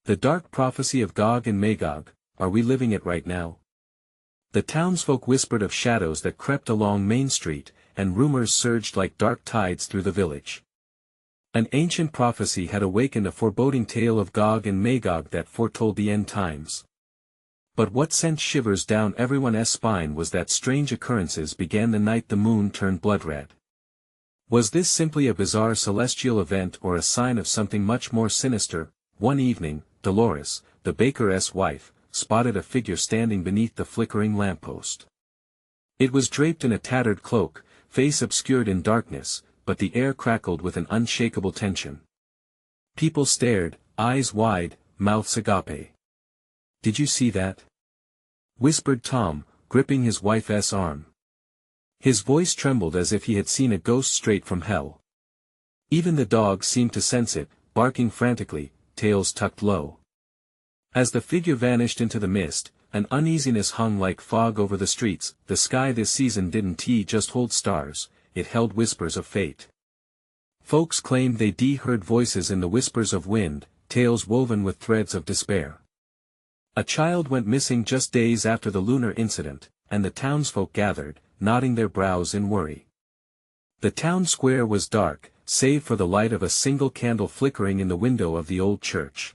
The dark prophecy of Gog and Magog, are we living it right now? The townsfolk whispered of shadows that crept along Main Street, and rumors surged like dark tides through the village. An ancient prophecy had awakened a foreboding tale of Gog and Magog that foretold the end times. But what sent shivers down everyone's spine was that strange occurrences began the night the moon turned blood red. Was this simply a bizarre celestial event or a sign of something much more sinister? One evening, Dolores, the baker's wife, spotted a figure standing beneath the flickering lamppost. It was draped in a tattered cloak, face obscured in darkness, but the air crackled with an unshakable tension. People stared, eyes wide, mouths agape. "Did you see that?" whispered Tom, gripping his wife's arm. His voice trembled as if he had seen a ghost straight from hell. Even the dog seemed to sense it, barking frantically, tails tucked low. As the figure vanished into the mist, an uneasiness hung like fog over the streets. The sky this season didn't just hold stars, it held whispers of fate. Folks claimed they heard voices in the whispers of wind, tales woven with threads of despair. A child went missing just days after the lunar incident, and the townsfolk gathered, knotting their brows in worry. The town square was dark, save for the light of a single candle flickering in the window of the old church.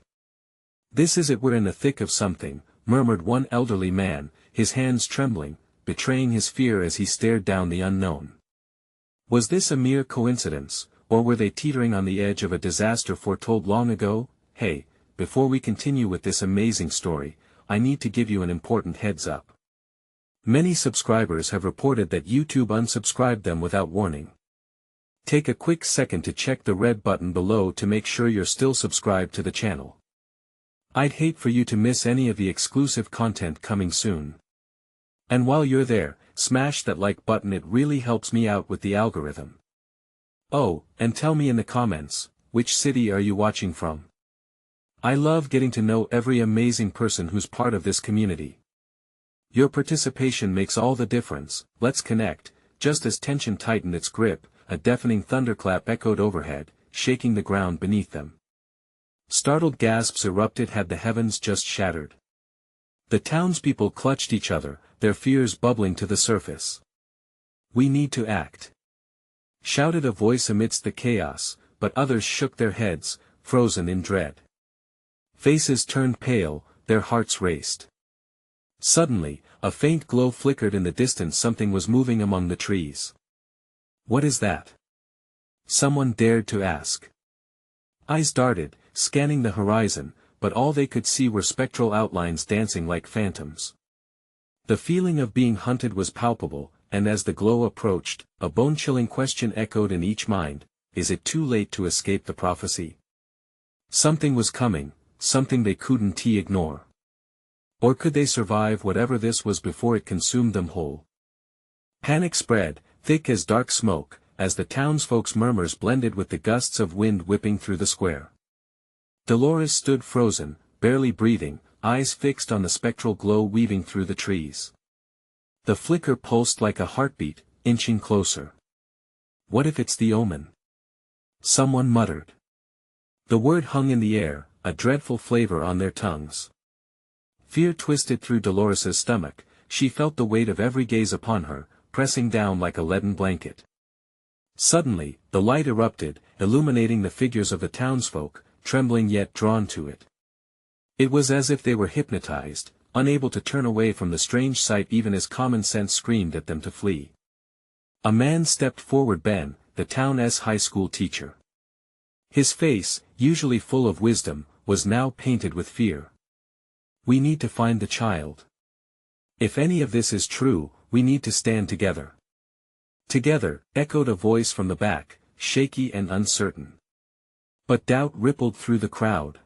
"This is it, we're in the thick of something," murmured one elderly man, his hands trembling, betraying his fear as he stared down the unknown. Was this a mere coincidence, or were they teetering on the edge of a disaster foretold long ago? Hey, before we continue with this amazing story, I need to give you an important heads up. Many subscribers have reported that YouTube unsubscribed them without warning. Take a quick second to check the red button below to make sure you're still subscribed to the channel. I'd hate for you to miss any of the exclusive content coming soon. And while you're there, smash that like button, it really helps me out with the algorithm. Oh, and tell me in the comments, which city are you watching from? I love getting to know every amazing person who's part of this community. Your participation makes all the difference. Let's connect. Just as tension tightened its grip, a deafening thunderclap echoed overhead, shaking the ground beneath them. Startled gasps erupted. Had the heavens just shattered? The townspeople clutched each other, their fears bubbling to the surface. "We need to act," shouted a voice amidst the chaos, but others shook their heads, frozen in dread. Faces turned pale, their hearts raced. Suddenly, a faint glow flickered in the distance. Something was moving among the trees. "What is that?" someone dared to ask. Eyes darted, scanning the horizon, but all they could see were spectral outlines dancing like phantoms. The feeling of being hunted was palpable, and as the glow approached, a bone-chilling question echoed in each mind: is it too late to escape the prophecy? Something was coming, something they couldn't ignore. Or could they survive whatever this was before it consumed them whole? Panic spread, thick as dark smoke, as the townsfolk's murmurs blended with the gusts of wind whipping through the square. Dolores stood frozen, barely breathing, eyes fixed on the spectral glow weaving through the trees. The flicker pulsed like a heartbeat, inching closer. "What if it's the omen?" someone muttered. The word hung in the air, a dreadful flavor on their tongues. Fear twisted through Dolores's stomach. She felt the weight of every gaze upon her, pressing down like a leaden blanket. Suddenly, the light erupted, illuminating the figures of the townsfolk, trembling yet drawn to it. It was as if they were hypnotized, unable to turn away from the strange sight even as common sense screamed at them to flee. A man stepped forward, Ben, the town's high school teacher. His face, usually full of wisdom, was now painted with fear. "We need to find the child. If any of this is true, we need to stand together." "Together," echoed a voice from the back, shaky and uncertain. But doubt rippled through the crowd.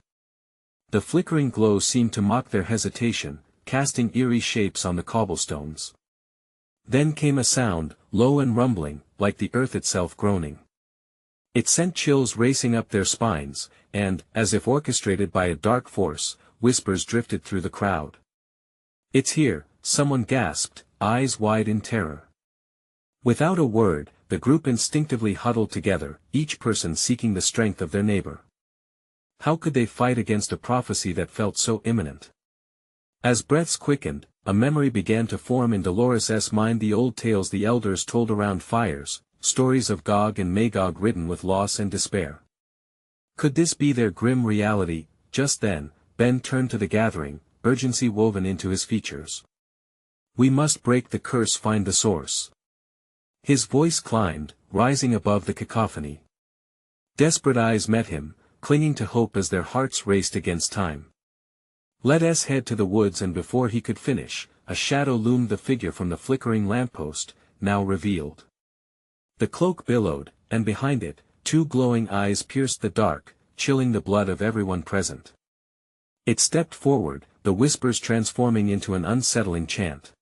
The flickering glow seemed to mock their hesitation, casting eerie shapes on the cobblestones. Then came a sound, low and rumbling, like the earth itself groaning. It sent chills racing up their spines, and, as if orchestrated by a dark force, whispers drifted through the crowd. "It's here," someone gasped, eyes wide in terror. Without a word, the group instinctively huddled together, each person seeking the strength of their neighbor. How could they fight against a prophecy that felt so imminent? As breaths quickened, a memory began to form in Dolores' mind, the old tales the elders told around fires, stories of Gog and Magog ridden with loss and despair. Could this be their grim reality? Just then, Ben turned to the gathering, urgency woven into his features. We must break the curse, find the source. His voice climbed, rising above the cacophony. Desperate eyes met him, clinging to hope as their hearts raced against time. Let us head to the woods, and before he could finish, a shadow loomed, the figure from the flickering lamppost, now revealed. The cloak billowed, and behind it, two glowing eyes pierced the dark, chilling the blood of everyone present. It stepped forward, the whispers transforming into an unsettling chant.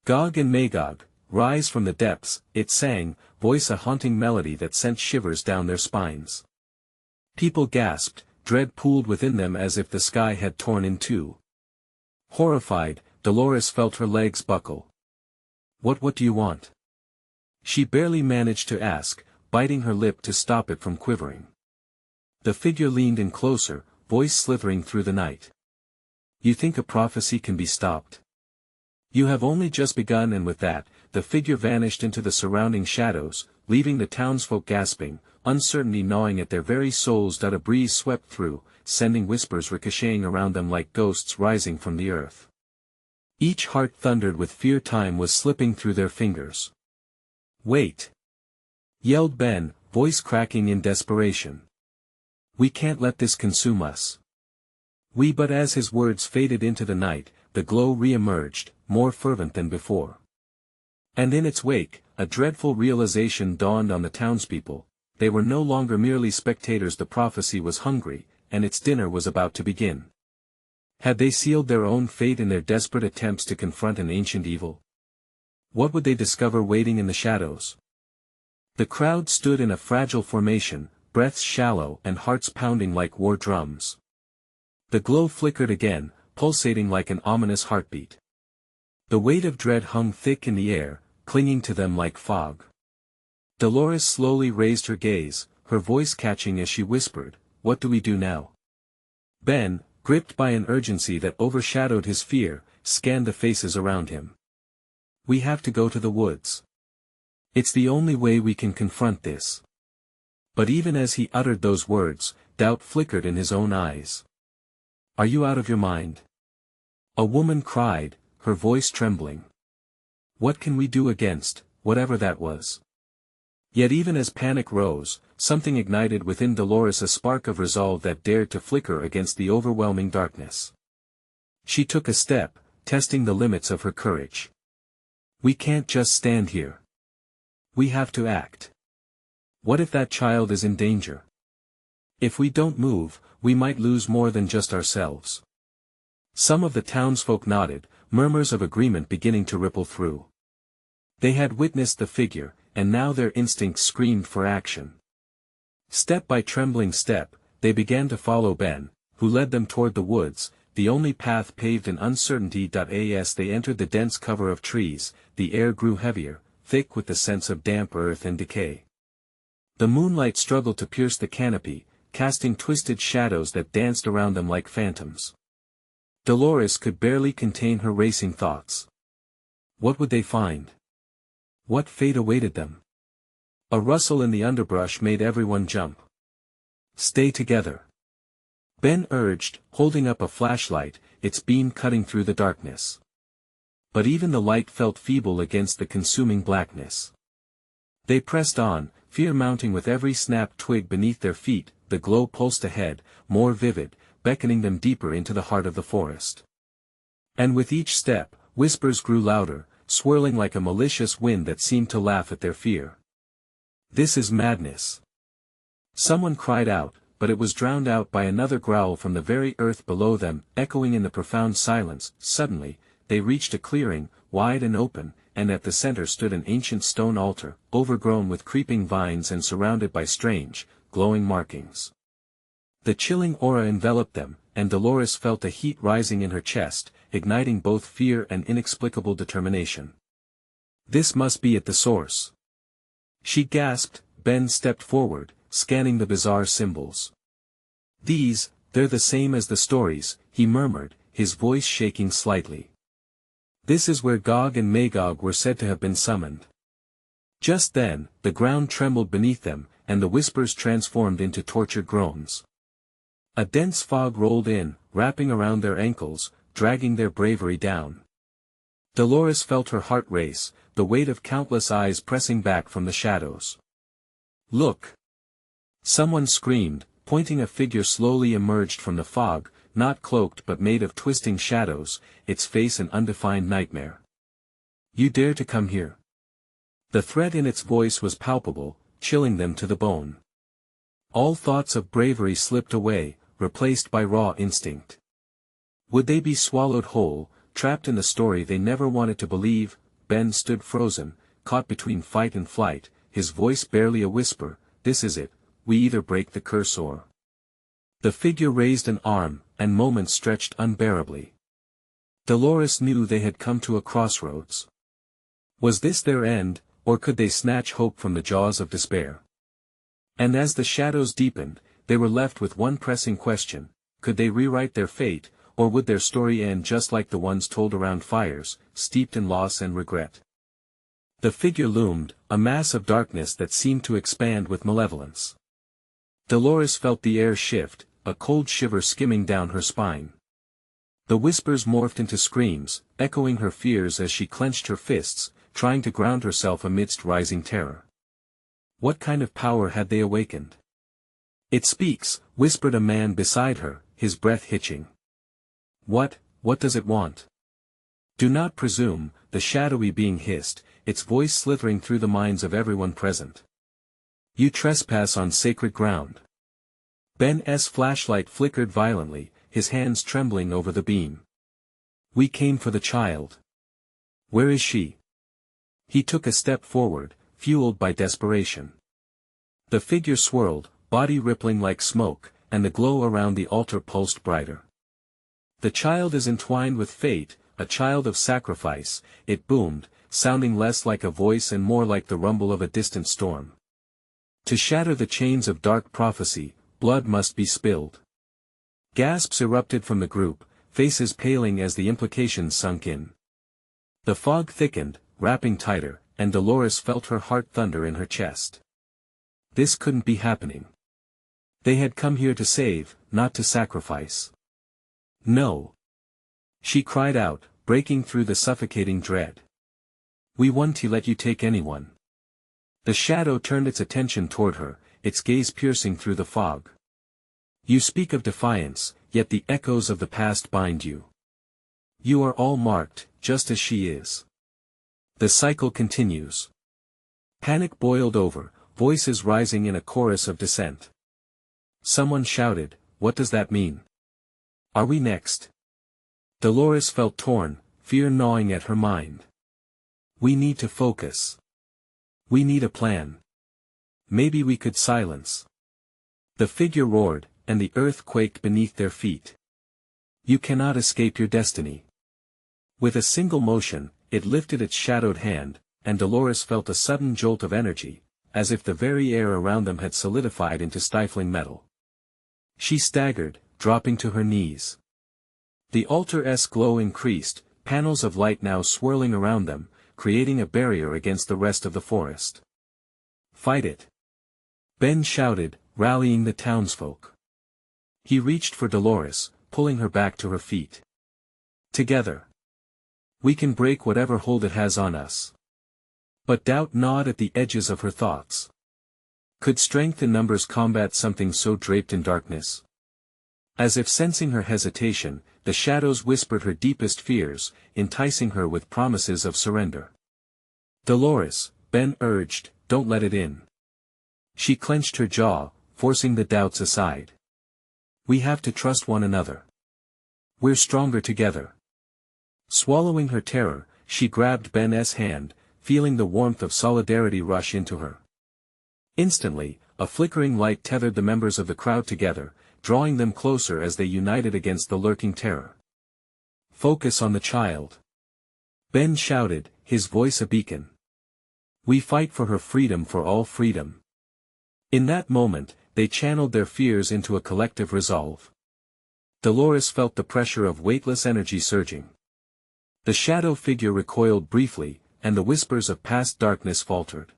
Gog and Magog, rise from the depths, it sang, voice a haunting melody that sent shivers down their spines. People gasped, dread pooled within them as if the sky had torn in two. Horrified, Dolores felt her legs buckle. What do you want?" She barely managed to ask, biting her lip to stop it from quivering. The figure leaned in closer, voice slithering through the night. "You think a prophecy can be stopped? You have only just begun." And with that, the figure vanished into the surrounding shadows, leaving the townsfolk gasping, uncertainty gnawing at their very souls. A breeze swept through, sending whispers ricocheting around them like ghosts rising from the earth. Each heart thundered with fear, time was slipping through their fingers. "Wait!" yelled Ben, voice cracking in desperation. "We can't let this consume us." But as his words faded into the night, the glow re-emerged, more fervent than before. And in its wake, a dreadful realization dawned on the townspeople: they were no longer merely spectators. The prophecy was hungry, and its dinner was about to begin. Had they sealed their own fate in their desperate attempts to confront an ancient evil? What would they discover waiting in the shadows? The crowd stood in a fragile formation, breaths shallow and hearts pounding like war drums. The glow flickered again, pulsating like an ominous heartbeat. The weight of dread hung thick in the air, clinging to them like fog. Dolores slowly raised her gaze, her voice catching as she whispered, "What do we do now?" Ben, gripped by an urgency that overshadowed his fear, scanned the faces around him. "We have to go to the woods. It's the only way we can confront this." But even as he uttered those words, doubt flickered in his own eyes. "Are you out of your mind?" a woman cried, her voice trembling. "What can we do against whatever that was?" Yet even as panic rose, something ignited within Dolores, a spark of resolve that dared to flicker against the overwhelming darkness. She took a step, testing the limits of her courage. "We can't just stand here. We have to act. What if that child is in danger? If we don't move, we might lose more than just ourselves." Some of the townsfolk nodded, murmurs of agreement beginning to ripple through. They had witnessed the figure, and now their instincts screamed for action. Step by trembling step, they began to follow Ben, who led them toward the woods, the only path paved in uncertainty. As they entered the dense cover of trees, the air grew heavier, thick with the sense of damp earth and decay. The moonlight struggled to pierce the canopy, casting twisted shadows that danced around them like phantoms. Dolores could barely contain her racing thoughts. What would they find? What fate awaited them? A rustle in the underbrush made everyone jump. "Stay together," Ben urged, holding up a flashlight, its beam cutting through the darkness. But even the light felt feeble against the consuming blackness. They pressed on, fear mounting with every snapped twig beneath their feet. The glow pulsed ahead, more vivid, beckoning them deeper into the heart of the forest. And with each step, whispers grew louder, swirling like a malicious wind that seemed to laugh at their fear. "This is madness," someone cried out, but it was drowned out by another growl from the very earth below them, echoing in the profound silence. Suddenly, they reached a clearing, wide and open, and at the center stood an ancient stone altar, overgrown with creeping vines and surrounded by strange, glowing markings. The chilling aura enveloped them, and Dolores felt a heat rising in her chest, igniting both fear and inexplicable determination. This must be at the source. She gasped. Ben stepped forward, scanning the bizarre symbols. They're the same as the stories," he murmured, his voice shaking slightly. "This is where Gog and Magog were said to have been summoned." Just then, the ground trembled beneath them, and the whispers transformed into tortured groans. A dense fog rolled in, wrapping around their ankles, dragging their bravery down. Dolores felt her heart race, the weight of countless eyes pressing back from the shadows. "Look!" Someone screamed, pointing. A figure slowly emerged from the fog, not cloaked but made of twisting shadows, its face an undefined nightmare. "You dare to come here?" The threat in its voice was palpable, chilling them to the bone. All thoughts of bravery slipped away, replaced by raw instinct. Would they be swallowed whole, trapped in the story they never wanted to believe? Ben stood frozen, caught between fight and flight, his voice barely a whisper. "This is it, we either break the curse or—" The figure raised an arm, and moments stretched unbearably. Dolores knew they had come to a crossroads. Was this their end, or could they snatch hope from the jaws of despair? And as the shadows deepened, they were left with one pressing question: could they rewrite their fate, or would their story end just like the ones told around fires, steeped in loss and regret? The figure loomed, a mass of darkness that seemed to expand with malevolence. Dolores felt the air shift, a cold shiver skimming down her spine. The whispers morphed into screams, echoing her fears as she clenched her fists, trying to ground herself amidst rising terror. What kind of power had they awakened? "It speaks," whispered a man beside her, his breath hitching. What does it want?" "Do not presume," the shadowy being hissed, its voice slithering through the minds of everyone present. "You trespass on sacred ground." Ben's flashlight flickered violently, his hands trembling over the beam. "We came for the child. Where is she?" He took a step forward, fueled by desperation. The figure swirled, body rippling like smoke, and the glow around the altar pulsed brighter. "The child is entwined with fate, a child of sacrifice," it boomed, sounding less like a voice and more like the rumble of a distant storm. "To shatter the chains of dark prophecy, blood must be spilled." Gasps erupted from the group, faces paling as the implications sunk in. The fog thickened, wrapping tighter, and Dolores felt her heart thunder in her chest. This couldn't be happening. They had come here to save, not to sacrifice. "No!" she cried out, breaking through the suffocating dread. "We won't let you take anyone." The shadow turned its attention toward her, its gaze piercing through the fog. "You speak of defiance, yet the echoes of the past bind you. You are all marked, just as she is. The cycle continues." Panic boiled over, voices rising in a chorus of dissent. Someone shouted, "What does that mean? Are we next?" Dolores felt torn, fear gnawing at her mind. "We need to focus. We need a plan. Maybe we could silence." The figure roared, and the earth quaked beneath their feet. "You cannot escape your destiny." With a single motion, it lifted its shadowed hand, and Dolores felt a sudden jolt of energy, as if the very air around them had solidified into stifling metal. She staggered, dropping to her knees. The altar's glow increased, panels of light now swirling around them, creating a barrier against the rest of the forest. "Fight it!" Ben shouted, rallying the townsfolk. He reached for Dolores, pulling her back to her feet. "Together. We can break whatever hold it has on us." But doubt gnawed at the edges of her thoughts. Could strength in numbers combat something so draped in darkness? As if sensing her hesitation, the shadows whispered her deepest fears, enticing her with promises of surrender. "Dolores," Ben urged, "don't let it in." She clenched her jaw, forcing the doubts aside. "We have to trust one another. We're stronger together." Swallowing her terror, she grabbed Ben's hand, feeling the warmth of solidarity rush into her. Instantly, a flickering light tethered the members of the crowd together, drawing them closer as they united against the lurking terror. "Focus on the child," Ben shouted, his voice a beacon. "We fight for her freedom, for all freedom." In that moment, they channeled their fears into a collective resolve. Dolores felt the pressure of weightless energy surging. The shadow figure recoiled briefly, and the whispers of past darkness faltered.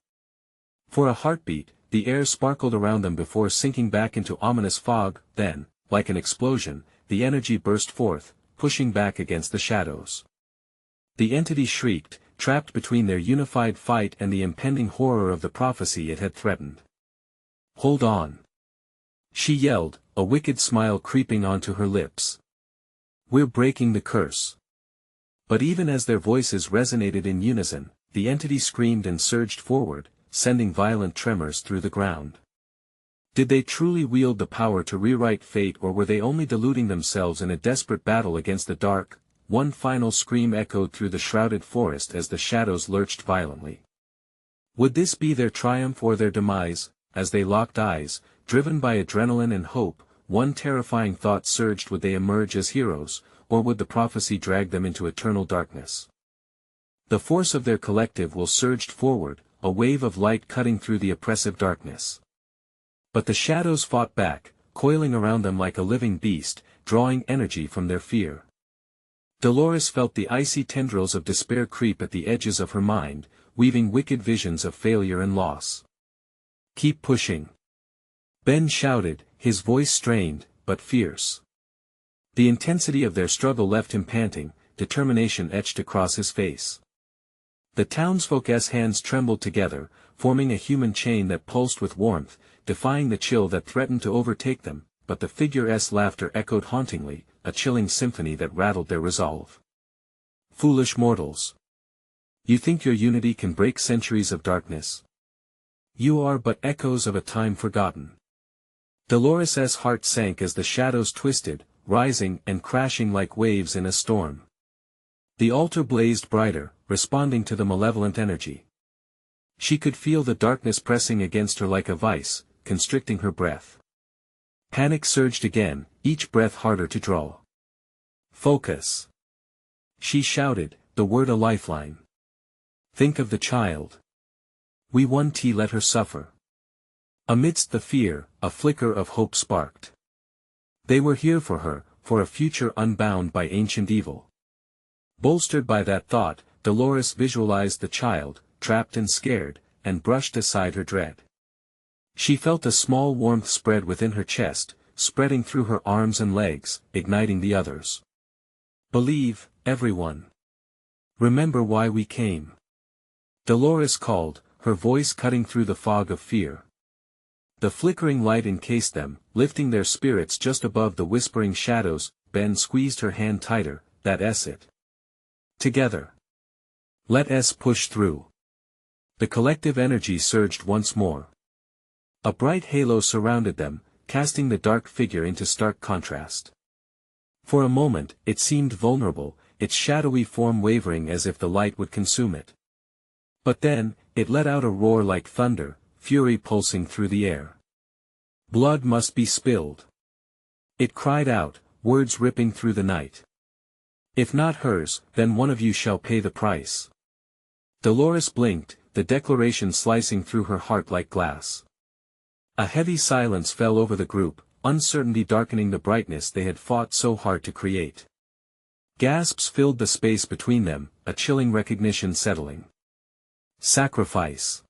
For a heartbeat, the air sparkled around them before sinking back into ominous fog, then, like an explosion, the energy burst forth, pushing back against the shadows. The entity shrieked, trapped between their unified fight and the impending horror of the prophecy it had threatened. "Hold on!" she yelled, a wicked smile creeping onto her lips. "We're breaking the curse." But even as their voices resonated in unison, the entity screamed and surged forward, sending violent tremors through the ground. Did they truly wield the power to rewrite fate, or were they only deluding themselves in a desperate battle against the dark? One final scream echoed through the shrouded forest as the shadows lurched violently. Would this be their triumph or their demise? As they locked eyes, driven by adrenaline and hope, one terrifying thought surged: would they emerge as heroes, or would the prophecy drag them into eternal darkness? The force of their collective will surged forward, a wave of light cutting through the oppressive darkness. But the shadows fought back, coiling around them like a living beast, drawing energy from their fear. Dolores felt the icy tendrils of despair creep at the edges of her mind, weaving wicked visions of failure and loss. "Keep pushing!" Ben shouted, his voice strained, but fierce. The intensity of their struggle left him panting, determination etched across his face. The townsfolk's hands trembled together, forming a human chain that pulsed with warmth, defying the chill that threatened to overtake them, but the figure's laughter echoed hauntingly, a chilling symphony that rattled their resolve. "Foolish mortals! You think your unity can break centuries of darkness? You are but echoes of a time forgotten." Dolores' heart sank as the shadows twisted, rising and crashing like waves in a storm. The altar blazed brighter, responding to the malevolent energy. She could feel the darkness pressing against her like a vice, constricting her breath. Panic surged again, each breath harder to draw. "Focus!" she shouted, the word a lifeline. "Think of the child. We won't let her suffer." Amidst the fear, a flicker of hope sparked. They were here for her, for a future unbound by ancient evil. Bolstered by that thought, Dolores visualized the child, trapped and scared, and brushed aside her dread. She felt a small warmth spread within her chest, spreading through her arms and legs, igniting the others. "Believe, everyone. Remember why we came." Dolores called, her voice cutting through the fog of fear. The flickering light encased them, lifting their spirits just above the whispering shadows. Ben squeezed her hand tighter. "That's it. Together. Let us push through." The collective energy surged once more. A bright halo surrounded them, casting the dark figure into stark contrast. For a moment, it seemed vulnerable, its shadowy form wavering as if the light would consume it. But then, it let out a roar like thunder, fury pulsing through the air. "Blood must be spilled!" it cried out, words ripping through the night. "If not hers, then one of you shall pay the price." Dolores blinked, the declaration slicing through her heart like glass. A heavy silence fell over the group, uncertainty darkening the brightness they had fought so hard to create. Gasps filled the space between them, a chilling recognition settling. "Sacrifice!"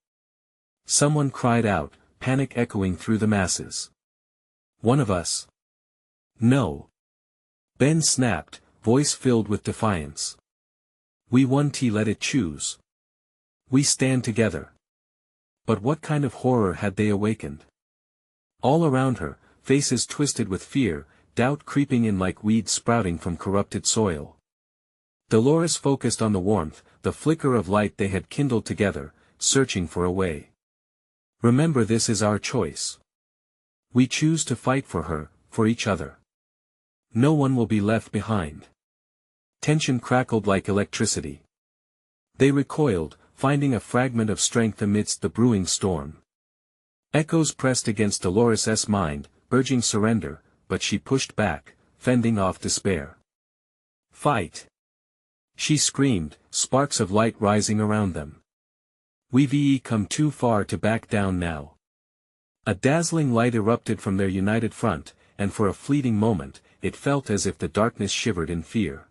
someone cried out, panic echoing through the masses. "One of us?" "No." Ben snapped, voice filled with defiance. "We won't let it choose. We stand together." But what kind of horror had they awakened? All around her, faces twisted with fear, doubt creeping in like weeds sprouting from corrupted soil. Dolores focused on the warmth, the flicker of light they had kindled together, searching for a way. "Remember, this is our choice. We choose to fight for her, for each other. No one will be left behind." Tension crackled like electricity. They recoiled, finding a fragment of strength amidst the brewing storm. Echoes pressed against Dolores' mind, urging surrender, but she pushed back, fending off despair. "Fight!" she screamed, sparks of light rising around them. "We've come too far to back down now." A dazzling light erupted from their united front, and for a fleeting moment, it felt as if the darkness shivered in fear.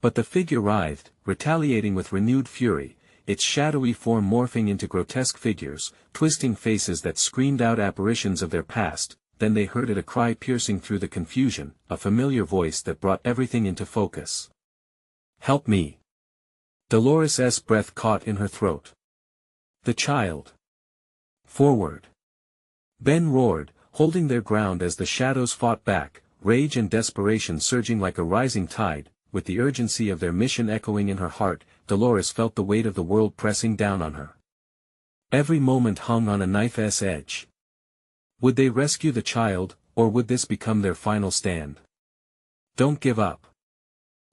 But the figure writhed, retaliating with renewed fury, its shadowy form morphing into grotesque figures, twisting faces that screamed out apparitions of their past. Then they heard it, a cry piercing through the confusion, a familiar voice that brought everything into focus. "Help me!" Dolores' breath caught in her throat. "The child! Forward!" Ben roared, holding their ground as the shadows fought back, rage and desperation surging like a rising tide. With the urgency of their mission echoing in her heart, Dolores felt the weight of the world pressing down on her. Every moment hung on a knife's edge. Would they rescue the child, or would this become their final stand? "Don't give up!"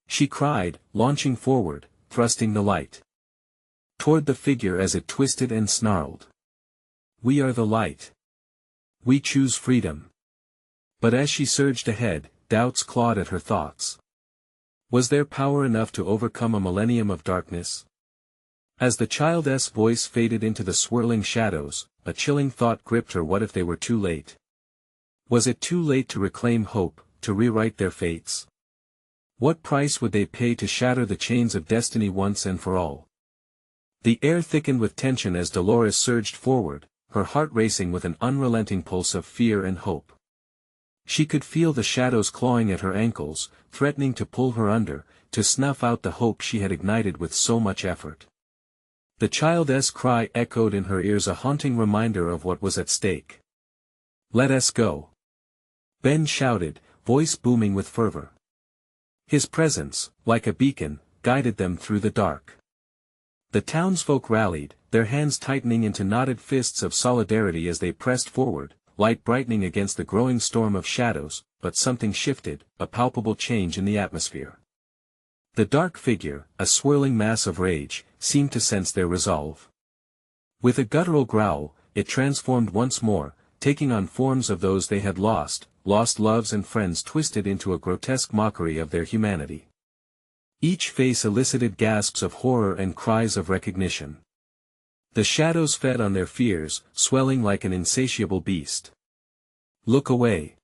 she cried, launching forward, thrusting the light toward the figure as it twisted and snarled. "We are the light. We choose freedom." But as she surged ahead, doubts clawed at her thoughts. Was there power enough to overcome a millennium of darkness? As the child's voice faded into the swirling shadows, a chilling thought gripped her. What if they were too late? Was it too late to reclaim hope, to rewrite their fates? What price would they pay to shatter the chains of destiny once and for all? The air thickened with tension as Dolores surged forward, her heart racing with an unrelenting pulse of fear and hope. She could feel the shadows clawing at her ankles, threatening to pull her under, to snuff out the hope she had ignited with so much effort. The child's cry echoed in her ears, a haunting reminder of what was at stake. "Let us go!" Ben shouted, voice booming with fervor. His presence, like a beacon, guided them through the dark. The townsfolk rallied, their hands tightening into knotted fists of solidarity as they pressed forward, light brightening against the growing storm of shadows. But something shifted, a palpable change in the atmosphere. The dark figure, a swirling mass of rage, seemed to sense their resolve. With a guttural growl, it transformed once more, taking on forms of those they had lost loves and friends twisted into a grotesque mockery of their humanity. Each face elicited gasps of horror and cries of recognition. The shadows fed on their fears, swelling like an insatiable beast. "Look away!"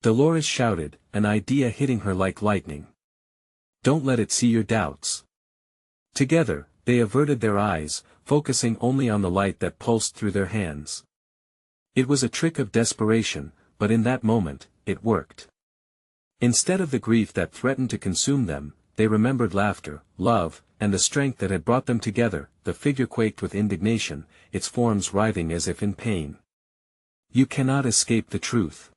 Dolores shouted, an idea hitting her like lightning. "Don't let it see your doubts." Together, they averted their eyes, focusing only on the light that pulsed through their hands. It was a trick of desperation, but in that moment, it worked. Instead of the grief that threatened to consume them, they remembered laughter, love, and the strength that had brought them together. The figure quaked with indignation, its forms writhing as if in pain. "You cannot escape the truth!"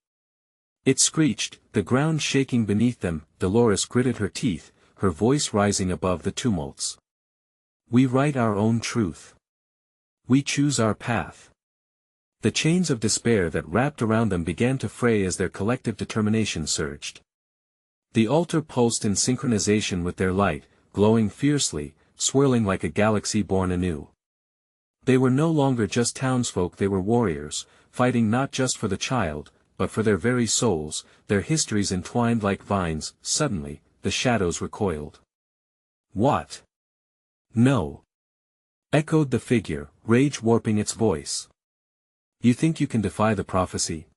it screeched, the ground shaking beneath them. Dolores gritted her teeth, her voice rising above the tumults. "We write our own truth. We choose our path." The chains of despair that wrapped around them began to fray as their collective determination surged. The altar pulsed in synchronization with their light, glowing fiercely, swirling like a galaxy born anew. They were no longer just townsfolk, they were warriors, fighting not just for the child, but for their very souls, their histories entwined like vines. Suddenly, the shadows recoiled. "What? No!" echoed the figure, rage warping its voice. "You think you can defy the prophecy?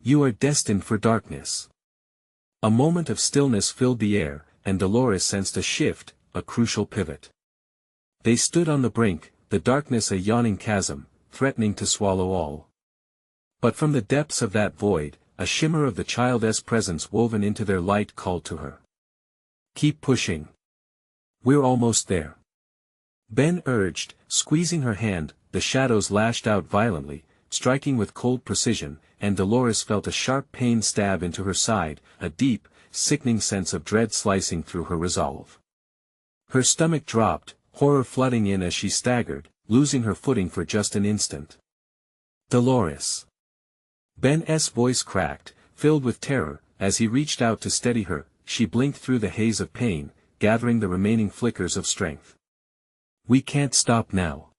You are destined for darkness." A moment of stillness filled the air, and Dolores sensed a shift, a crucial pivot. They stood on the brink, the darkness a yawning chasm, threatening to swallow all. But from the depths of that void, a shimmer of the child's presence woven into their light called to her. "Keep pushing. We're almost there." Ben urged, squeezing her hand. The shadows lashed out violently, striking with cold precision, and Dolores felt a sharp pain stab into her side, a deep, sickening sense of dread slicing through her resolve. Her stomach dropped, horror flooding in as she staggered, losing her footing for just an instant. "Dolores!" Ben's voice cracked, filled with terror. As he reached out to steady her, she blinked through the haze of pain, gathering the remaining flickers of strength. "We can't stop now.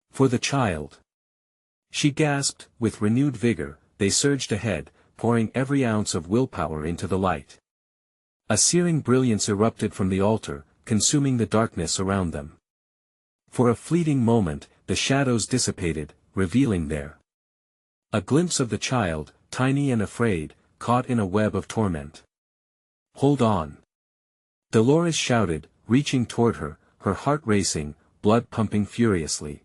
For the child!" she gasped. With renewed vigor, they surged ahead, pouring every ounce of willpower into the light. A searing brilliance erupted from the altar, consuming the darkness around them. For a fleeting moment, the shadows dissipated, revealing their A glimpse of the child, tiny and afraid, caught in a web of torment. "Hold on!" Dolores shouted, reaching toward her, her heart racing, blood pumping furiously.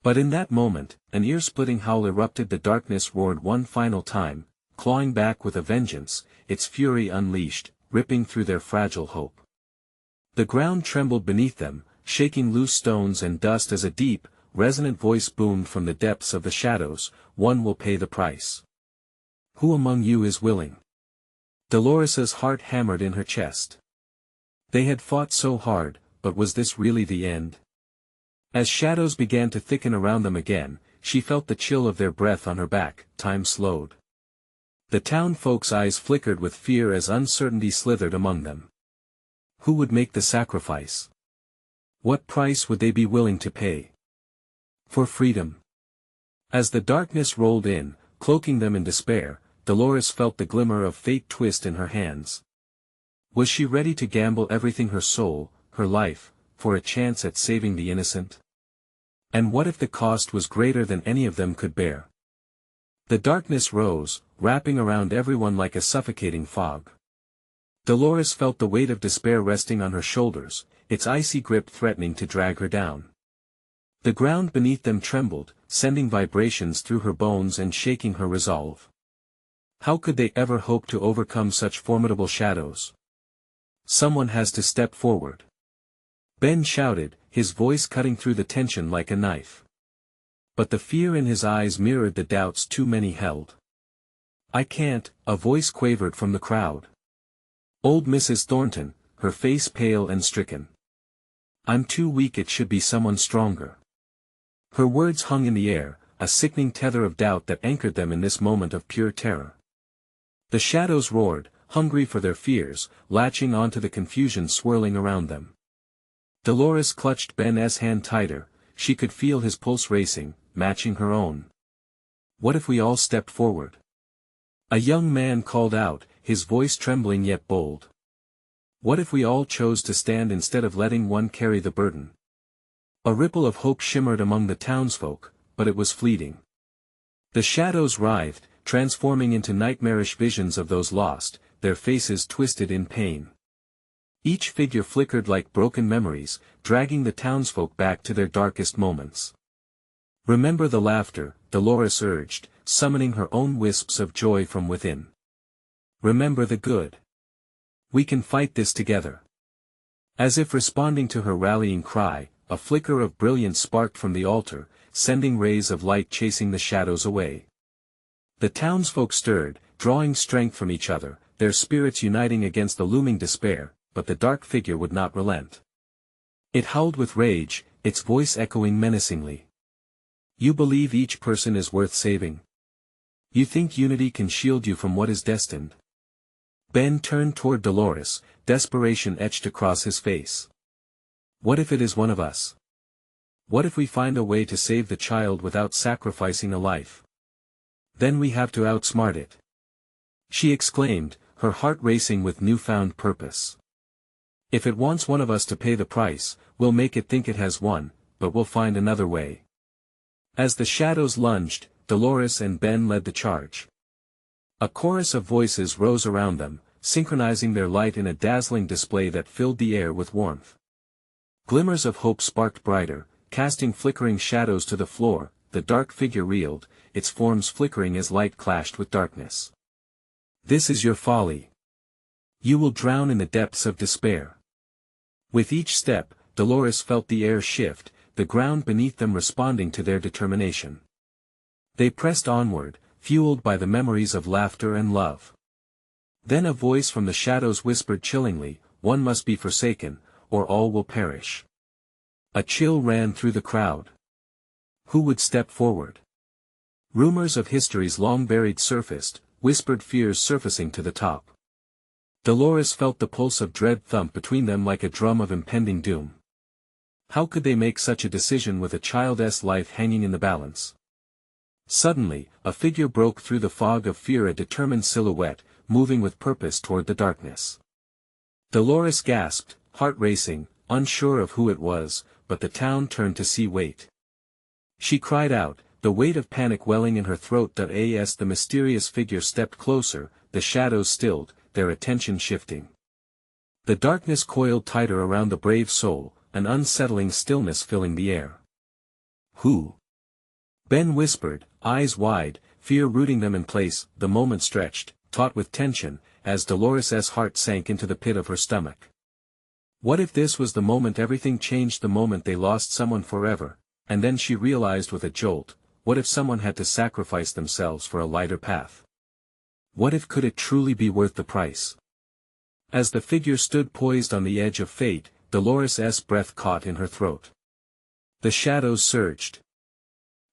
But in that moment, an ear-splitting howl erupted. The darkness roared one final time, clawing back with a vengeance, its fury unleashed, ripping through their fragile hope. The ground trembled beneath them, shaking loose stones and dust as a deep, resonant voice boomed from the depths of the shadows, "One will pay the price. Who among you is willing?" Dolores's heart hammered in her chest. They had fought so hard, but was this really the end? As shadows began to thicken around them again, she felt the chill of their breath on her back. Time slowed. The town folks' eyes flickered with fear as uncertainty slithered among them. Who would make the sacrifice? What price would they be willing to pay? For freedom. As the darkness rolled in, cloaking them in despair, Dolores felt the glimmer of fate twist in her hands. Was she ready to gamble everything, her soul, her life, for a chance at saving the innocent? And what if the cost was greater than any of them could bear? The darkness rose, wrapping around everyone like a suffocating fog. Dolores felt the weight of despair resting on her shoulders, its icy grip threatening to drag her down. The ground beneath them trembled, sending vibrations through her bones and shaking her resolve. How could they ever hope to overcome such formidable shadows? Someone has to step forward. Ben shouted, his voice cutting through the tension like a knife. But the fear in his eyes mirrored the doubts too many held. "I can't," a voice quavered from the crowd. Old Mrs. Thornton, her face pale and stricken. "I'm too weak. It should be someone stronger." Her words hung in the air, a sickening tether of doubt that anchored them in this moment of pure terror. The shadows roared, hungry for their fears, latching onto the confusion swirling around them. Dolores clutched Ben's hand tighter, she could feel his pulse racing, matching her own. "What if we all stepped forward?" A young man called out, his voice trembling yet bold. "What if we all chose to stand instead of letting one carry the burden?" A ripple of hope shimmered among the townsfolk, but it was fleeting. The shadows writhed, transforming into nightmarish visions of those lost, their faces twisted in pain. Each figure flickered like broken memories, dragging the townsfolk back to their darkest moments. "Remember the laughter," Dolores urged, summoning her own wisps of joy from within. "Remember the good. We can fight this together." As if responding to her rallying cry, a flicker of brilliance sparked from the altar, sending rays of light chasing the shadows away. The townsfolk stirred, drawing strength from each other, their spirits uniting against the looming despair, but the dark figure would not relent. It howled with rage, its voice echoing menacingly. "You believe each person is worth saving? You think unity can shield you from what is destined?" Ben turned toward Dolores, desperation etched across his face. "What if it is one of us? What if we find a way to save the child without sacrificing a life? Then we have to outsmart it," she exclaimed, her heart racing with newfound purpose. "If it wants one of us to pay the price, we'll make it think it has won, but we'll find another way." As the shadows lunged, Dolores and Ben led the charge. A chorus of voices rose around them, synchronizing their light in a dazzling display that filled the air with warmth. Glimmers of hope sparked brighter, casting flickering shadows to the floor. The dark figure reeled, its forms flickering as light clashed with darkness. "This is your folly. You will drown in the depths of despair." With each step, Dolores felt the air shift, the ground beneath them responding to their determination. They pressed onward, fueled by the memories of laughter and love. Then a voice from the shadows whispered chillingly, "One must be forsaken, or all will perish." A chill ran through the crowd. Who would step forward? Rumors of history's long-buried surfaced, whispered fears surfacing to the top. Dolores felt the pulse of dread thump between them like a drum of impending doom. How could they make such a decision with a child's life hanging in the balance? Suddenly, a figure broke through the fog of fear, a determined silhouette, moving with purpose toward the darkness. Dolores gasped, heart racing, unsure of who it was, but the town turned to see. "Wait!" She cried out, the weight of panic welling in her throat. As the mysterious figure stepped closer, the shadows stilled, their attention shifting. The darkness coiled tighter around the brave soul, an unsettling stillness filling the air. "Who?" Ben whispered, eyes wide, fear rooting them in place. The moment stretched, taut with tension, as Dolores' heart sank into the pit of her stomach. What if this was the moment everything changed, the moment they lost someone forever? And then she realized with a jolt, what if someone had to sacrifice themselves for a lighter path? What if could it truly be worth the price? As the figure stood poised on the edge of fate, Dolores' breath caught in her throat. The shadows surged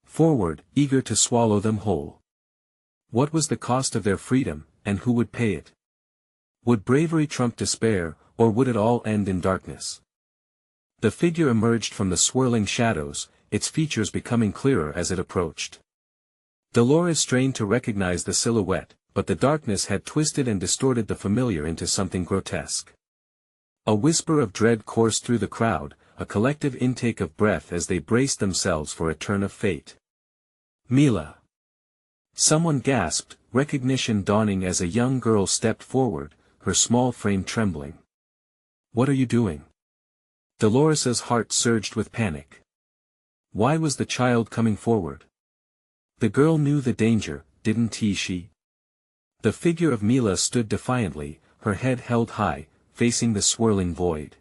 forward, eager to swallow them whole. What was the cost of their freedom, and who would pay it? Would bravery trump despair, or would it all end in darkness? The figure emerged from the swirling shadows, its features becoming clearer as it approached. Dolores strained to recognize the silhouette, but the darkness had twisted and distorted the familiar into something grotesque. A whisper of dread coursed through the crowd, a collective intake of breath as they braced themselves for a turn of fate. "Mila!" Someone gasped, recognition dawning as a young girl stepped forward, her small frame trembling. "What are you doing?" Dolores' heart surged with panic. Why was the child coming forward? The girl knew the danger, didn't she? The figure of Mila stood defiantly, her head held high, facing the swirling void.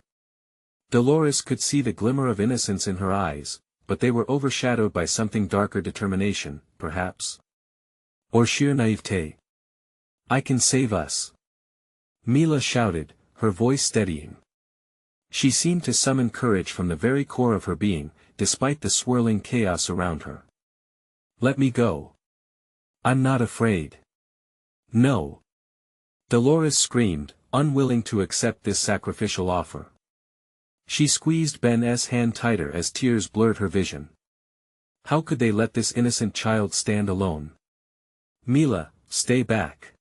Dolores could see the glimmer of innocence in her eyes, but they were overshadowed by something darker, determination, perhaps. Or sheer naivete. "I can save us!" Mila shouted, her voice steadying. She seemed to summon courage from the very core of her being, despite the swirling chaos around her. "Let me go. I'm not afraid." "No!" Dolores screamed, unwilling to accept this sacrificial offer. She squeezed Ben's hand tighter as tears blurred her vision. How could they let this innocent child stand alone? "Mila, stay back."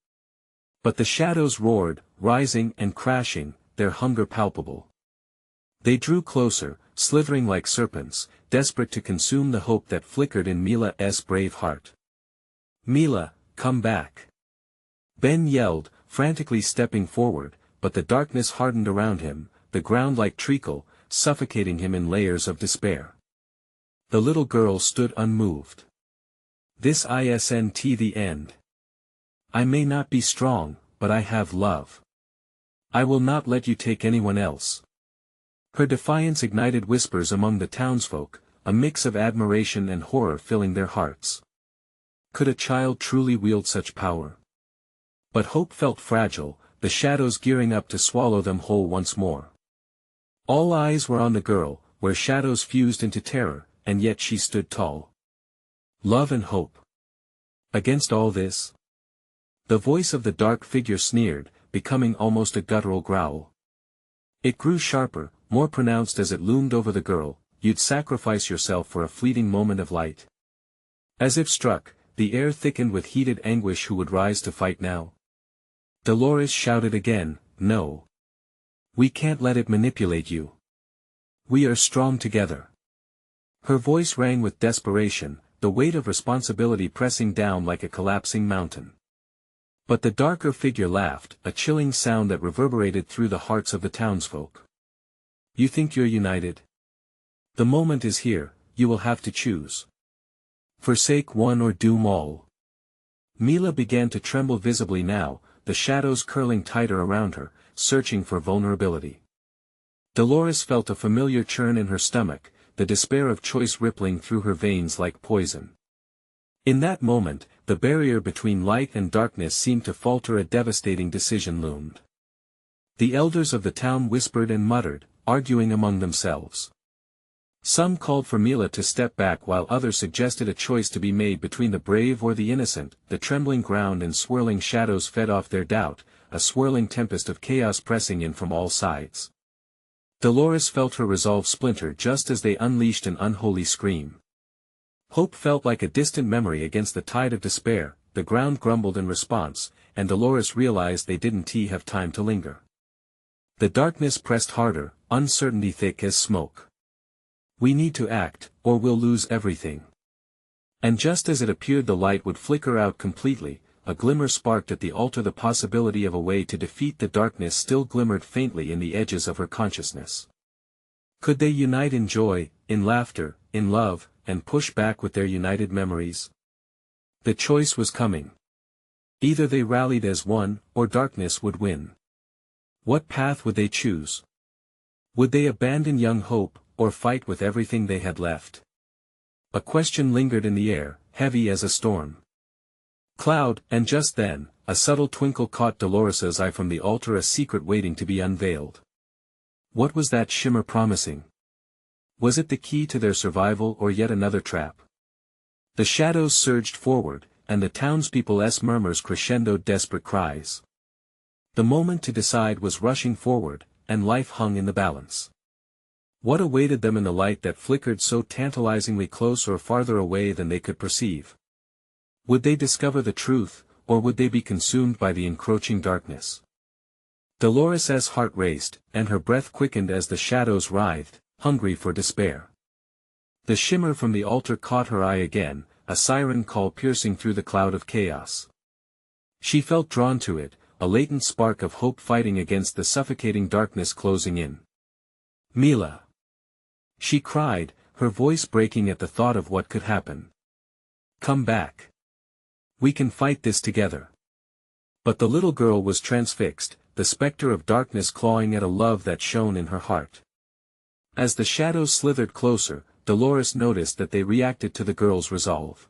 But the shadows roared, rising and crashing, their hunger palpable. They drew closer, slithering like serpents, desperate to consume the hope that flickered in Mila's brave heart. "Mila, come back!" Ben yelled, frantically stepping forward, but the darkness hardened around him, the ground like treacle, suffocating him in layers of despair. The little girl stood unmoved. "This isn't the end. I may not be strong, but I have love. I will not let you take anyone else." Her defiance ignited whispers among the townsfolk, a mix of admiration and horror filling their hearts. Could a child truly wield such power? But hope felt fragile, the shadows gearing up to swallow them whole once more. All eyes were on the girl, where shadows fused into terror, and yet she stood tall. Love and hope. Against all this? The voice of the dark figure sneered, becoming almost a guttural growl. It grew sharper, more pronounced as it loomed over the girl. "You'd sacrifice yourself for a fleeting moment of light?" As if struck, the air thickened with heated anguish. Who would rise to fight now? Dolores shouted again, "No. We can't let it manipulate you. We are strong together." Her voice rang with desperation, the weight of responsibility pressing down like a collapsing mountain. But the darker figure laughed, a chilling sound that reverberated through the hearts of the townsfolk. "You think you're united? The moment is here, you will have to choose. Forsake one or doom all." Mila began to tremble visibly now, the shadows curling tighter around her, searching for vulnerability. Dolores felt a familiar churn in her stomach, the despair of choice rippling through her veins like poison. In that moment, the barrier between light and darkness seemed to falter. A devastating decision loomed. The elders of the town whispered and muttered, arguing among themselves. Some called for Mila to step back while others suggested a choice to be made between the brave or the innocent. The trembling ground and swirling shadows fed off their doubt, a swirling tempest of chaos pressing in from all sides. Dolores felt her resolve splinter just as they unleashed an unholy scream. Hope felt like a distant memory against the tide of despair. The ground grumbled in response, and Dolores realized they didn't have time to linger. The darkness pressed harder, uncertainty thick as smoke. "We need to act, or we'll lose everything." And just as it appeared the light would flicker out completely, a glimmer sparked at the altar. The possibility of a way to defeat the darkness still glimmered faintly in the edges of her consciousness. Could they unite in joy, in laughter, in love, and push back with their united memories? The choice was coming. Either they rallied as one, or darkness would win. What path would they choose? Would they abandon young hope, or fight with everything they had left? A question lingered in the air, heavy as a storm cloud, and just then, a subtle twinkle caught Dolores's eye from the altar, a secret waiting to be unveiled. What was that shimmer promising? Was it the key to their survival or yet another trap? The shadows surged forward, and the townspeople's murmurs crescendoed desperate cries. The moment to decide was rushing forward, and life hung in the balance. What awaited them in the light that flickered so tantalizingly close or farther away than they could perceive? Would they discover the truth, or would they be consumed by the encroaching darkness? Dolores's heart raced, and her breath quickened as the shadows writhed, hungry for despair. The shimmer from the altar caught her eye again, a siren call piercing through the cloud of chaos. She felt drawn to it, a latent spark of hope fighting against the suffocating darkness closing in. "Mila!" she cried, her voice breaking at the thought of what could happen. "Come back. We can fight this together." But the little girl was transfixed, the specter of darkness clawing at a love that shone in her heart. As the shadows slithered closer, Dolores noticed that they reacted to the girl's resolve.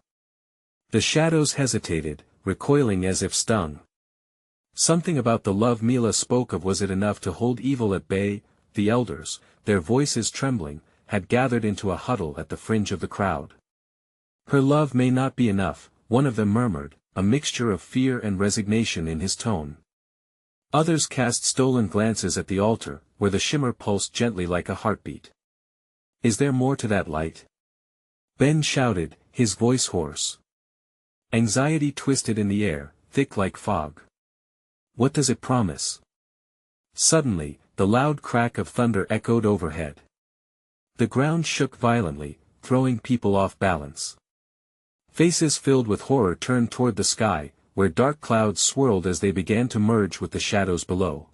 The shadows hesitated, recoiling as if stung. Something about the love Mila spoke of, was it enough to hold evil at bay? The elders, their voices trembling, had gathered into a huddle at the fringe of the crowd. "Her love may not be enough," one of them murmured, a mixture of fear and resignation in his tone. Others cast stolen glances at the altar, where the shimmer pulsed gently like a heartbeat. "Is there more to that light?" Ben shouted, his voice hoarse. Anxiety twisted in the air, thick like fog. "What does it promise?" Suddenly, the loud crack of thunder echoed overhead. The ground shook violently, throwing people off balance. Faces filled with horror turned toward the sky, where dark clouds swirled as they began to merge with the shadows below.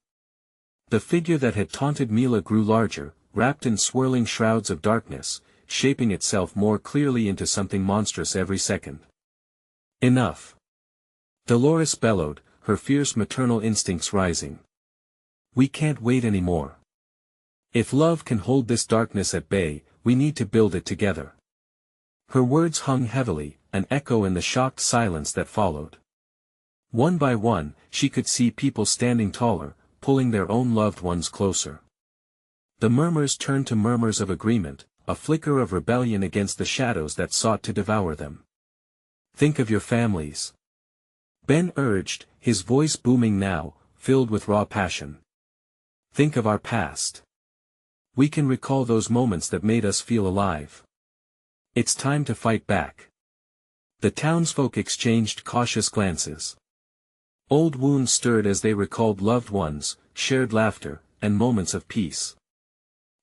The figure that had taunted Mila grew larger, wrapped in swirling shrouds of darkness, shaping itself more clearly into something monstrous every second. "Enough!" Dolores bellowed, her fierce maternal instincts rising. "We can't wait anymore. If love can hold this darkness at bay, we need to build it together." Her words hung heavily, an echo in the shocked silence that followed. One by one, she could see people standing taller, pulling their own loved ones closer. The murmurs turned to murmurs of agreement, a flicker of rebellion against the shadows that sought to devour them. "Think of your families," Ben urged, his voice booming now, filled with raw passion. "Think of our past. We can recall those moments that made us feel alive. It's time to fight back." The townsfolk exchanged cautious glances. Old wounds stirred as they recalled loved ones, shared laughter, and moments of peace.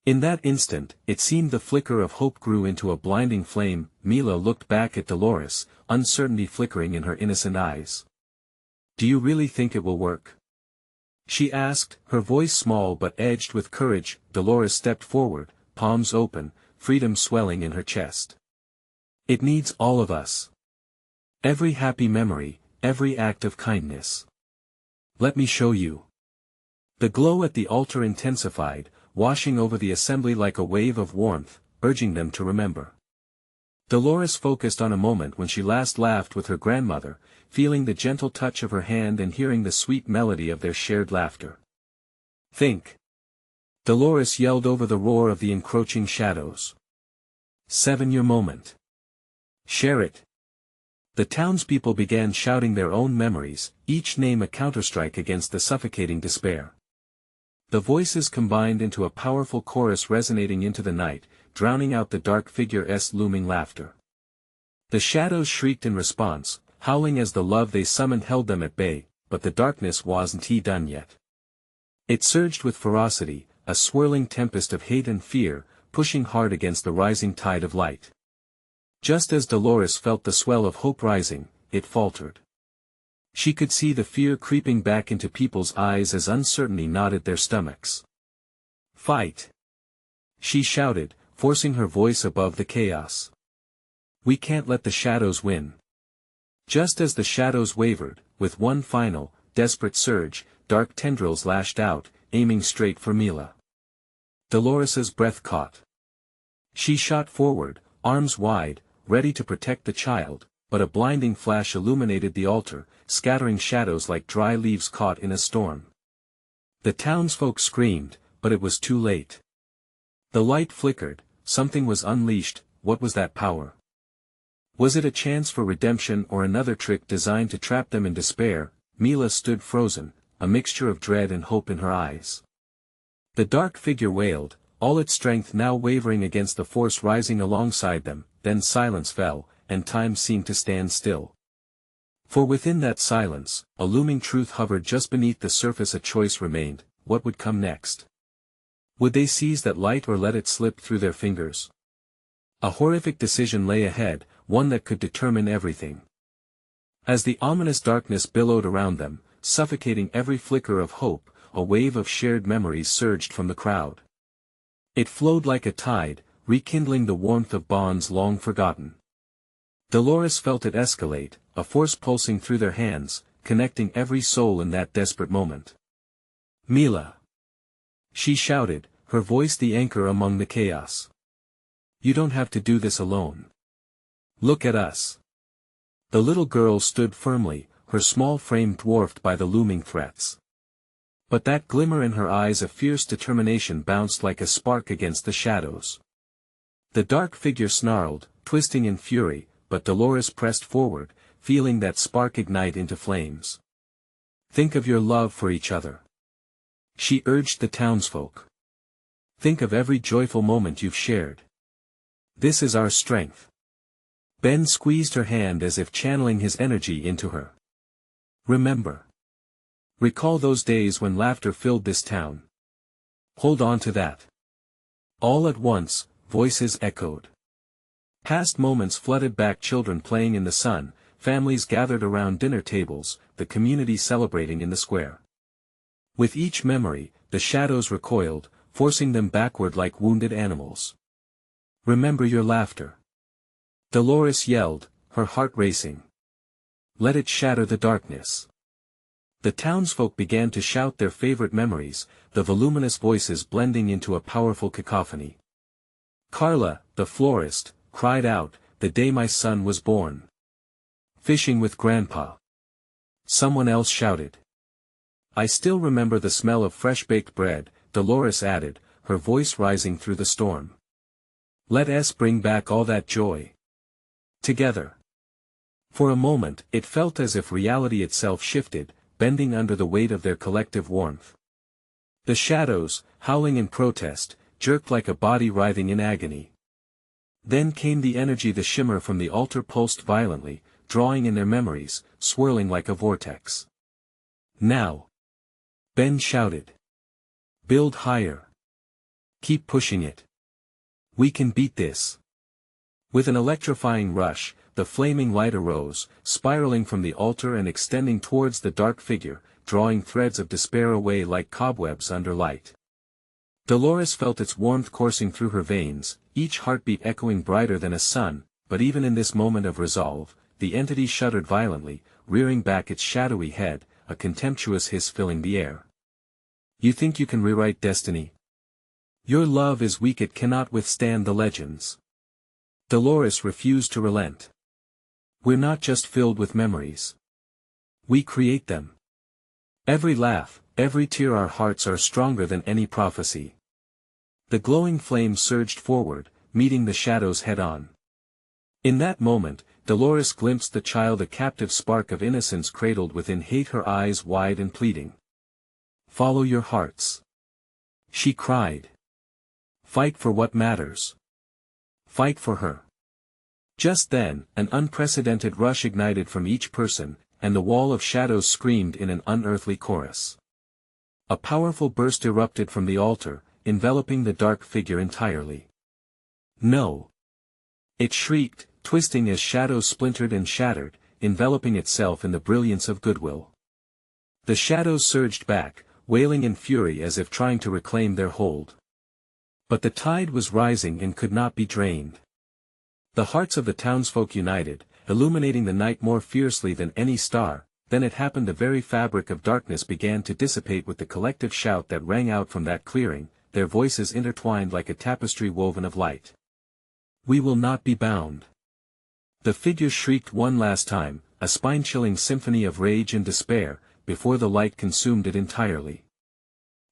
In that instant, it seemed the flicker of hope grew into a blinding flame. Mila looked back at Dolores, uncertainty flickering in her innocent eyes. "Do you really think it will work?" she asked, her voice small but edged with courage. Dolores stepped forward, palms open, freedom swelling in her chest. "It needs all of us. Every happy memory, every act of kindness. Let me show you." The glow at the altar intensified, washing over the assembly like a wave of warmth, urging them to remember. Dolores focused on a moment when she last laughed with her grandmother, feeling the gentle touch of her hand and hearing the sweet melody of their shared laughter. "Think!" Dolores yelled over the roar of the encroaching shadows. "7-year moment. Share it." The townspeople began shouting their own memories, each name a counterstrike against the suffocating despair. The voices combined into a powerful chorus resonating into the night, drowning out the dark figure's looming laughter. The shadows shrieked in response, howling as the love they summoned held them at bay, but the darkness wasn't done yet. It surged with ferocity, a swirling tempest of hate and fear, pushing hard against the rising tide of light. Just as Dolores felt the swell of hope rising, it faltered. She could see the fear creeping back into people's eyes as uncertainty knotted their stomachs. "Fight!" she shouted, forcing her voice above the chaos. "We can't let the shadows win." Just as the shadows wavered, with one final, desperate surge, dark tendrils lashed out, aiming straight for Mila. Dolores's breath caught. She shot forward, arms wide, ready to protect the child, but a blinding flash illuminated the altar, scattering shadows like dry leaves caught in a storm. The townsfolk screamed, but it was too late. The light flickered, something was unleashed. What was that power? Was it a chance for redemption or another trick designed to trap them in despair? Mila stood frozen, a mixture of dread and hope in her eyes. The dark figure wailed, all its strength now wavering against the force rising alongside them. Then silence fell, and time seemed to stand still. For within that silence, a looming truth hovered just beneath the surface. A choice remained. What would come next? Would they seize that light or let it slip through their fingers? A horrific decision lay ahead, one that could determine everything. As the ominous darkness billowed around them, suffocating every flicker of hope, a wave of shared memories surged from the crowd. It flowed like a tide, rekindling the warmth of bonds long forgotten. Dolores felt it escalate, a force pulsing through their hands, connecting every soul in that desperate moment. "Mila!" she shouted, her voice the anchor among the chaos. "You don't have to do this alone. Look at us." The little girl stood firmly, her small frame dwarfed by the looming threats. But that glimmer in her eyes, a fierce determination, bounced like a spark against the shadows. The dark figure snarled, twisting in fury, but Dolores pressed forward, feeling that spark ignite into flames. "Think of your love for each other," she urged the townsfolk. "Think of every joyful moment you've shared. This is our strength." Ben squeezed her hand as if channeling his energy into her. "Remember. Recall those days when laughter filled this town. Hold on to that." All at once, voices echoed. Past moments flooded back, children playing in the sun, families gathered around dinner tables, the community celebrating in the square. With each memory, the shadows recoiled, forcing them backward like wounded animals. "Remember your laughter," Dolores yelled, her heart racing. "Let it shatter the darkness." The townsfolk began to shout their favorite memories, the voluminous voices blending into a powerful cacophony. Carla, the florist, cried out, "The day my son was born." "Fishing with Grandpa." Someone else shouted. "I still remember the smell of fresh-baked bread," Dolores added, her voice rising through the storm. "Let us bring back all that joy. Together." For a moment, it felt as if reality itself shifted, bending under the weight of their collective warmth. The shadows, howling in protest, jerked like a body writhing in agony. Then came the energy. The shimmer from the altar pulsed violently, drawing in their memories, swirling like a vortex. "Now!" Ben shouted. "Build higher. Keep pushing it. We can beat this." With an electrifying rush, the flaming light arose, spiraling from the altar and extending towards the dark figure, drawing threads of despair away like cobwebs under light. Dolores felt its warmth coursing through her veins, each heartbeat echoing brighter than a sun, but even in this moment of resolve, the entity shuddered violently, rearing back its shadowy head, a contemptuous hiss filling the air. "You think you can rewrite destiny? Your love is weak, it cannot withstand the legends." Dolores refused to relent. "We're not just filled with memories. We create them. Every laugh, every tear, our hearts are stronger than any prophecy." The glowing flame surged forward, meeting the shadows head-on. In that moment, Dolores glimpsed the child, a captive spark of innocence cradled within hate, her eyes wide and pleading. "Follow your hearts," she cried. "Fight for what matters. Fight for her." Just then, an unprecedented rush ignited from each person, and the wall of shadows screamed in an unearthly chorus. A powerful burst erupted from the altar, enveloping the dark figure entirely. "No!" it shrieked, twisting as shadows splintered and shattered, enveloping itself in the brilliance of goodwill. The shadows surged back, wailing in fury as if trying to reclaim their hold. But the tide was rising and could not be drained. The hearts of the townsfolk united, illuminating the night more fiercely than any star. Then it happened, the very fabric of darkness began to dissipate with the collective shout that rang out from that clearing, their voices intertwined like a tapestry woven of light. "We will not be bound." The figure shrieked one last time, a spine-chilling symphony of rage and despair, before the light consumed it entirely.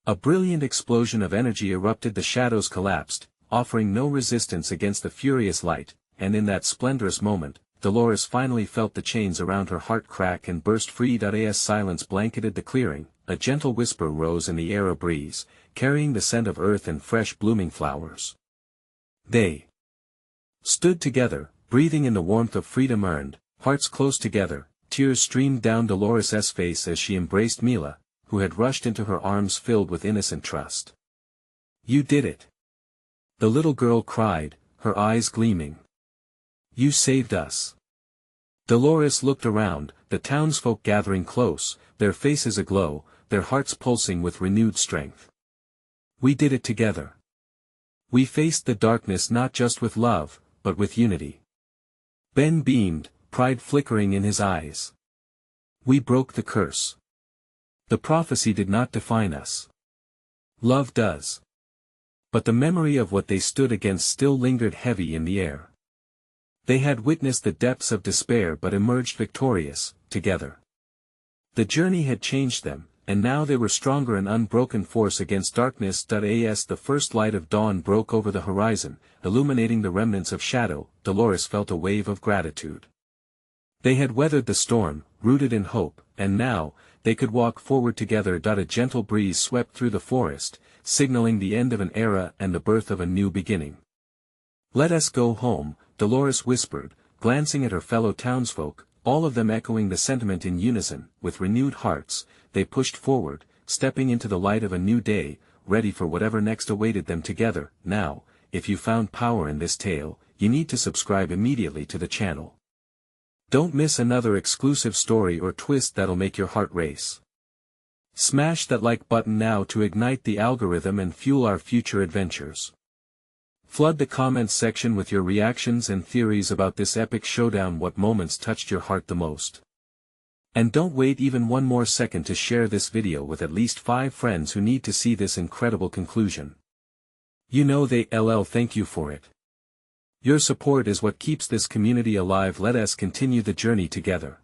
A brilliant explosion of energy erupted, the shadows collapsed, offering no resistance against the furious light, and in that splendorous moment, Dolores finally felt the chains around her heart crack and burst free. As silence blanketed the clearing, a gentle whisper rose in the air, a breeze, carrying the scent of earth and fresh blooming flowers. They stood together, breathing in the warmth of freedom earned, hearts close together. Tears streamed down Dolores's face as she embraced Mila, who had rushed into her arms filled with innocent trust. "You did it!" the little girl cried, her eyes gleaming. "You saved us." Dolores looked around, the townsfolk gathering close, their faces aglow, their hearts pulsing with renewed strength. "We did it together. We faced the darkness not just with love, but with unity." Ben beamed, pride flickering in his eyes. "We broke the curse. The prophecy did not define us. Love does." But the memory of what they stood against still lingered heavy in the air. They had witnessed the depths of despair but emerged victorious, together. The journey had changed them, and now they were stronger, an unbroken force against darkness. As the first light of dawn broke over the horizon, illuminating the remnants of shadow, Dolores felt a wave of gratitude. They had weathered the storm, rooted in hope, and now, they could walk forward together. A gentle breeze swept through the forest, signaling the end of an era and the birth of a new beginning. "Let us go home," Dolores whispered, glancing at her fellow townsfolk, all of them echoing the sentiment in unison. With renewed hearts, they pushed forward, stepping into the light of a new day, ready for whatever next awaited them together. Now, if you found power in this tale, you need to subscribe immediately to the channel. Don't miss another exclusive story or twist that'll make your heart race. Smash that like button now to ignite the algorithm and fuel our future adventures. Flood the comments section with your reactions and theories about this epic showdown. What moments touched your heart the most? And don't wait even one more second to share this video with at least 5 friends who need to see this incredible conclusion. You know they'll thank you for it. Your support is what keeps this community alive. Let us continue the journey together.